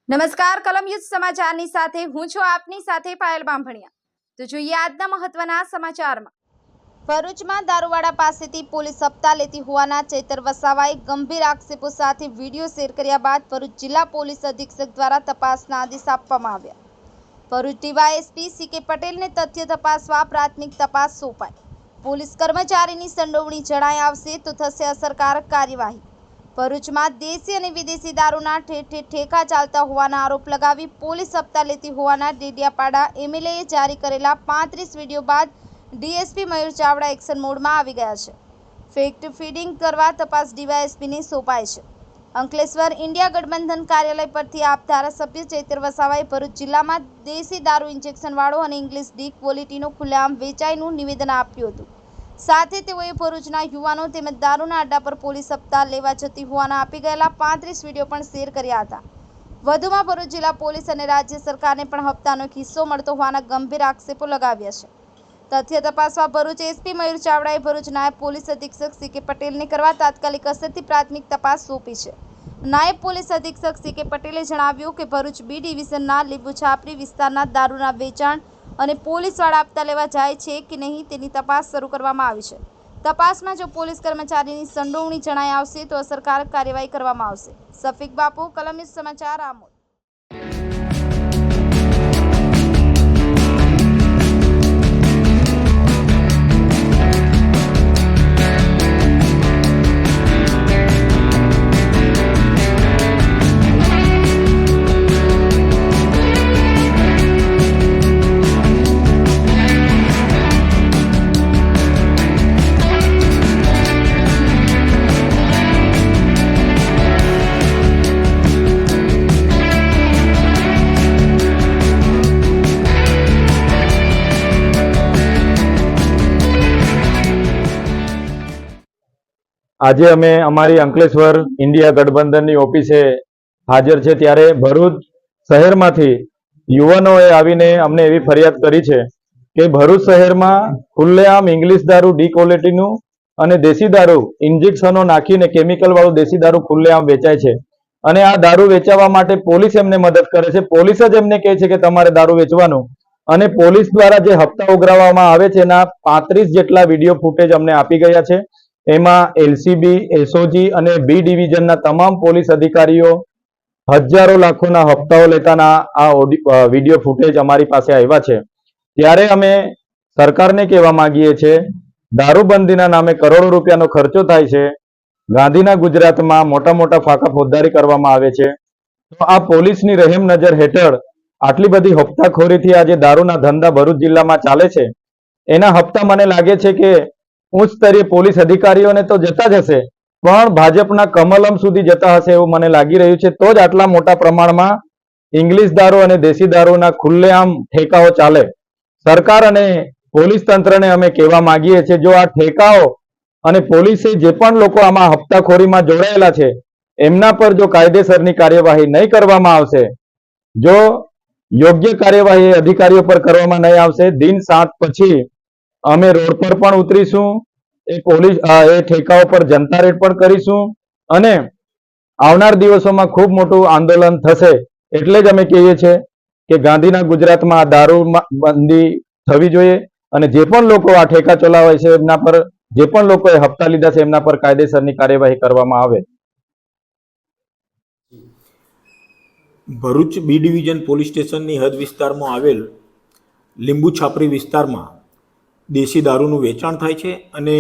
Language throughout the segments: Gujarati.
નમસ્કાર કલમ યુદ્ધ સમાચારની સાથે હું છું આપની સાથે પાયલ બાંભણિયા। તો જોઈએ આજના મહત્વના સમાચારમાં। ભરૂચમાં દારૂવાડા પાસેથી પોલીસ હપ્તા લેતી હોવાના ચૈતર વસાવાએ ગંભીર આક્ષેપો સાથે વિડીયો શેર કર્યા બાદ ભરૂચ જિલ્લા પોલીસ અધિક્ષક દ્વારા તપાસના આદેશ આપવામાં આવ્યા। ભરૂચ ડીવાયએસપી સી.કે. પટેલને તથ્ય તપાસવા પ્રાથમિક તપાસ સોંપાઈ। પોલીસ કર્મચારીની સંડોવણી જણાઈ આવશે તો થશે અસરકારક કાર્યવાહી। ભરૂચમાં દેશી અને વિદેશી દારૂના ઠેકા ચાલતા હોવાના આરોપ લગાવી પોલીસ હપ્તા લેતી હોવાના ડેડિયાપાડા એમએલએએ જારી કરેલા 35 વિડીયો બાદ ડીએસપી મયુર ચાવડા એક્શન મોડમાં આવી ગયા છે। ફેક્ટ ફીડિંગ કરવા તપાસ ડીવાયએસપીને સોંપાઈ છે। અંકલેશ્વર ઇન્ડિયા ગઠબંધન કાર્યાલય પરથી આપ ધારાસભ્ય ચૈતર વસાવાએ ભરૂચ જિલ્લામાં દેશી દારૂ ઇન્જેક્શનવાળો અને ઇંગ્લિશ ડી ક્વોલિટીનો ખુલ્લેઆમ વેચાઈનું નિવેદન આપ્યું હતું। સાથે તેઓએ ભરૂચના યુવાનો તેમજ દારૂના અડ્ડા પર પોલીસ હપ્તા લેવા જતી હોવાના આપી ગયેલા 35 વિડીયો પણ શેર કર્યા હતા। વધુમાં ભરૂચ જિલ્લા પોલીસ અને રાજ્ય સરકારને પણ હપ્તાનો એક હિસ્સો મળતો હોવાના ગંભીર આક્ષેપો લગાવ્યા છે। તથ્ય તપાસવા ભરૂચ એસપી મયુર ચાવડાએ ભરૂચ નાયબ પોલીસ અધિક્ષક સી.કે. પટેલને કરવા તાત્કાલિક અસરથી પ્રાથમિક તપાસ સોંપી છે। નાયબ પોલીસ અધિક્ષક સી.કે. પટેલે જણાવ્યું કે ભરૂચ બી ડિવિઝનના લીંબુ છાપરી વિસ્તારના દારૂના વેચાણ અને પોલીસવાળા હપ્તા લેવા જાય છે કે નહીં તેની તપાસ શરૂ કરવામાં આવી છે। તપાસમાં જો પોલીસ કર્મચારીની સંડોવણી જણાઈ આવશે તો અસરકારક કાર્યવાહી કરવામાં આવશે। સફીક બાપુ, કલમ યુદ્ધ સમાચાર, આમોદ। આજે અમે અમારી અંકલેશ્વર ઇન્ડિયા ગઠબંધનની ઓફિસે હાજર છે ત્યારે ભરૂચ શહેરમાંથી યુવાનોએ આવીને અમને એવી ફરિયાદ કરી છે કે ભરૂચ શહેરમાં ખુલ્લેઆમ ઇંગ્લિશ દારૂ ડી ક્વોલિટીનું અને દેશી દારૂ ઇન્જેક્શનો નાખીને કેમિકલ વાળું દેશી દારૂ ખુલ્લેઆમ વેચાય છે અને આ દારૂ વેચાવા માટે પોલીસ એમને મદદ કરે છે। પોલીસ જ એમને કહે છે કે તમારે દારૂ વેચવાનું અને પોલીસ દ્વારા જે હપ્તા ઉઘરાવવામાં આવે છે એના 35 જેટલા વિડીયો ફૂટેજ અમને આપી ગયા છે। એમાં એલસીબી, એસઓજી અને બી ડિવિઝનના તમામ પોલીસ અધિકારીઓ હજારો લાખોના હપ્તાઓ લેતાના આ વિડીયો ફૂટેજ અમારી પાસે આવ્યા છે। ત્યારે અમે સરકારને કહેવા માંગીએ છીએ, દારૂબંધીના નામે કરોડો રૂપિયાનો ખર્ચો થાય છે, ગાંધીના ગુજરાતમાં મોટા મોટા ફાંકા ફોજદારી કરવામાં આવે છે, તો આ પોલીસની રહેમ નજર હેઠળ આટલી બધી હપ્તાખોરીથી આ જે દારૂના ધંધા ભરૂચ જિલ્લામાં ચાલે છે એના હપ્તા મને લાગે છે કે ઉચ્ચ સ્તરીય પોલીસ અધિકારીઓને તો જતા જ હશે પણ ભાજપના કમલમ સુધી જતા હશે એવું મને લાગી રહ્યું છે। તો જ આટલા મોટા પ્રમાણમાં ઇંગ્લિશ દારૂ અને દેશી દારૂના ખુલ્લેઆમ ઠેકાઓ ચાલે। સરકાર અને પોલીસ તંત્રને અમે કહેવા માંગીએ છીએ, જો આ ઠેકાઓ અને પોલીસે જે પણ લોકો આમાં હપ્તાખોરીમાં જોડાયેલા છે એમના પર જો કાયદેસરની કાર્યવાહી નહીં કરવામાં આવશે, જો યોગ્ય કાર્યવાહી અધિકારીઓ પર કરવામાં નહીં આવશે, દિન 7 પછી અમે રોડ પર પણ ઉતરીશું, એ ઠેકાઓ પર જનતા રેડ પણ કરીશું અને આવનાર દિવસોમાં ખૂબ મોટું આંદોલન થશે। એટલે જ અમે કહીએ છીએ કે ગાંધીના ગુજરાતમાં આ દારૂબંધી થવી જોઈએ અને જે પણ લોકો આ ઠેકા ચલાવે છે એમના પર, જે પણ લોકોએ હપ્તા લીધા છે એમના પર કાયદેસરની કાર્યવાહી કરવામાં આવે। ભરૂચ બી ડિવિઝન પોલીસ સ્ટેશનની હદ વિસ્તારમાં આવેલ લીંબુ છાપરી વિસ્તારમાં દેશી દારૂનું વેચાણ થાય છે અને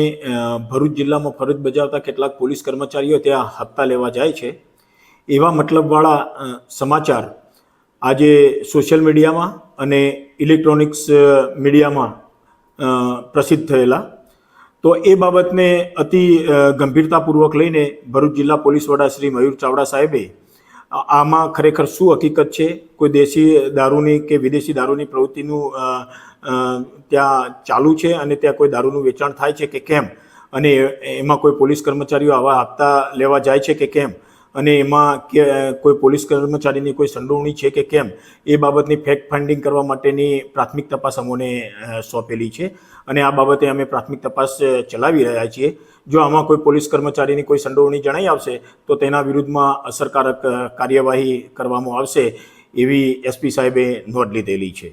ભરૂચ જિલ્લામાં ફરજ બજાવતા કેટલાક પોલીસ કર્મચારીઓ ત્યાં હપ્તા લેવા જાય છે એવા મતલબવાળા સમાચાર આજે સોશિયલ મીડિયામાં અને ઇલેક્ટ્રોનિક્સ મીડિયામાં પ્રસિદ્ધ થયેલા। તો એ બાબતને અતિ ગંભીરતાપૂર્વક લઈને ભરૂચ જિલ્લા પોલીસ વડા શ્રી મયુર ચાવડા સાહેબે આમાં ખરેખર શું હકીકત છે, કોઈ દેશી દારૂની કે વિદેશી દારૂની પ્રવૃત્તિનું ત્યાં ચાલુ છે અને ત્યાં કોઈ દારૂનું વેચાણ થાય છે કે કેમ, અને એમાં કોઈ પોલીસ કર્મચારીઓ આવા હપ્તા લેવા જાય છે કે કેમ, અને એમાં કોઈ પોલીસ કર્મચારીની કોઈ સંડોવણી છે કે કેમ એ બાબતની ફેક્ટ ફાઇન્ડિંગ કરવા માટેની પ્રાથમિક તપાસ અમોને સોંપેલી છે અને આ બાબતે અમે પ્રાથમિક તપાસ ચલાવી રહ્યા છીએ. જો આમાં કોઈ પોલીસ કર્મચારીની કોઈ સંડોવણી જણાઈ આવશે તો તેના વિરુદ્ધમાં અસરકારક કાર્યવાહી કરવામાં આવશે એવી એસપી સાહેબે નોંધ લીધેલી છે.